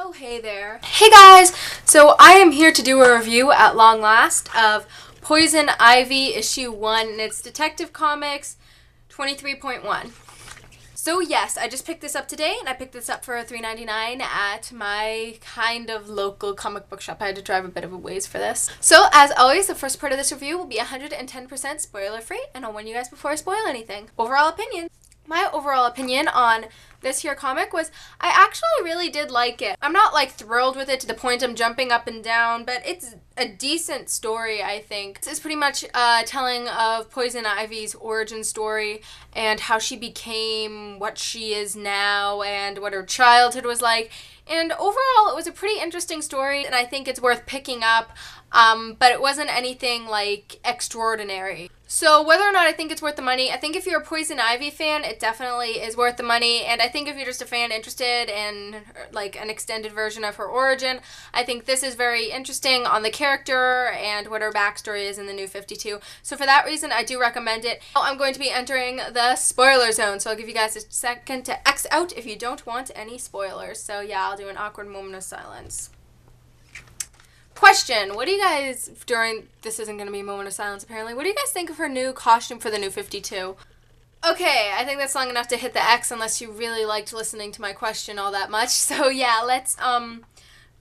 Oh, hey there. Hey guys! So I am here to do a review at long last of Poison Ivy issue 1, and it's Detective Comics 23.1. So yes, I just picked this up today, and I picked this up for $3.99 at my kind of local comic book shop. I had to drive a bit of a ways for this. So as always, the first part of this review will be 110% spoiler free, and I'll warn you guys before I spoil anything. Overall opinion. My overall opinion on this here comic was I actually really did like it. I'm not like thrilled with it to the point I'm jumping up and down, but it's a decent story, I think. It's pretty much telling of Poison Ivy's origin story and how she became what she is now and what her childhood was like. And overall, it was a pretty interesting story, and I think it's worth picking up, but it wasn't anything, like, extraordinary. So whether or not I think it's worth the money, I think if you're a Poison Ivy fan, it definitely is worth the money, and I think if you're just a fan interested in, like, an extended version of her origin, I think this is very interesting on the character and what her backstory is in the New 52. So for that reason, I do recommend it. I'm going to be entering the spoiler zone, so I'll give you guys a second to X out if you don't want any spoilers. So yeah, I'll do an awkward moment of silence. Question, what do you guys, this isn't going to be a moment of silence apparently, what do you guys think of her new costume for the New 52? Okay, I think that's long enough to hit the X unless you really liked listening to my question all that much. So yeah, let's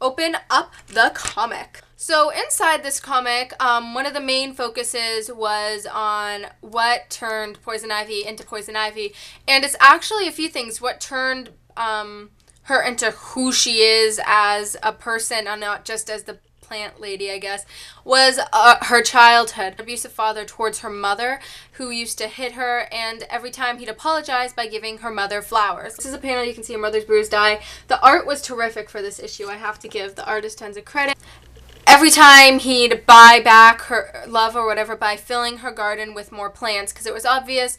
open up the comic. So inside this comic, one of the main focuses was on what turned Poison Ivy into Poison Ivy, and it's actually a few things. What turned her into who she is as a person, and not just as the plant lady, I guess, was her childhood. Abusive father towards her mother, who used to hit her, and every time he'd apologize by giving her mother flowers. This is a panel you can see her mother's bruised eye. The art was terrific for this issue. I have to give the artist tons of credit. Every time he'd buy back her love or whatever by filling her garden with more plants, because it was obvious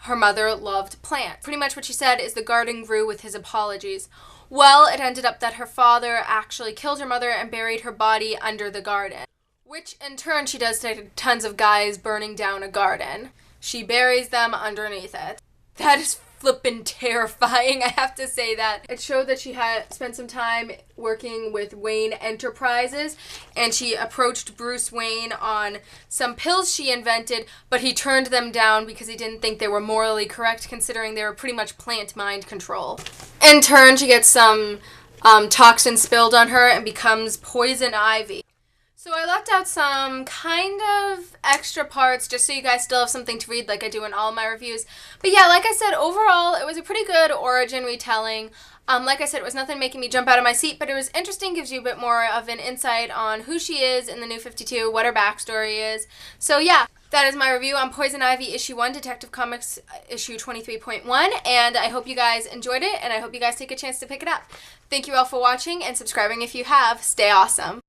her mother loved plants. Pretty much what she said is the garden grew with his apologies. Well, it ended up that her father actually killed her mother and buried her body under the garden, which in turn she does to tons of guys burning down a garden. She buries them underneath it. That is flippin' terrifying, I have to say that. It showed that she had spent some time working with Wayne Enterprises, and she approached Bruce Wayne on some pills she invented, but he turned them down because he didn't think they were morally correct, considering they were pretty much plant mind control. In turn, she gets some toxin spilled on her and becomes Poison Ivy. So I left out some kind of extra parts just so you guys still have something to read like I do in all my reviews. But yeah, like I said, overall, it was a pretty good origin retelling. Like I said, it was nothing making me jump out of my seat, but it was interesting, gives you a bit more of an insight on who she is in the New 52, what her backstory is. So yeah, that is my review on Poison Ivy issue 1, Detective Comics issue 23.1, and I hope you guys enjoyed it, and I hope you guys take a chance to pick it up. Thank you all for watching and subscribing if you have. Stay awesome.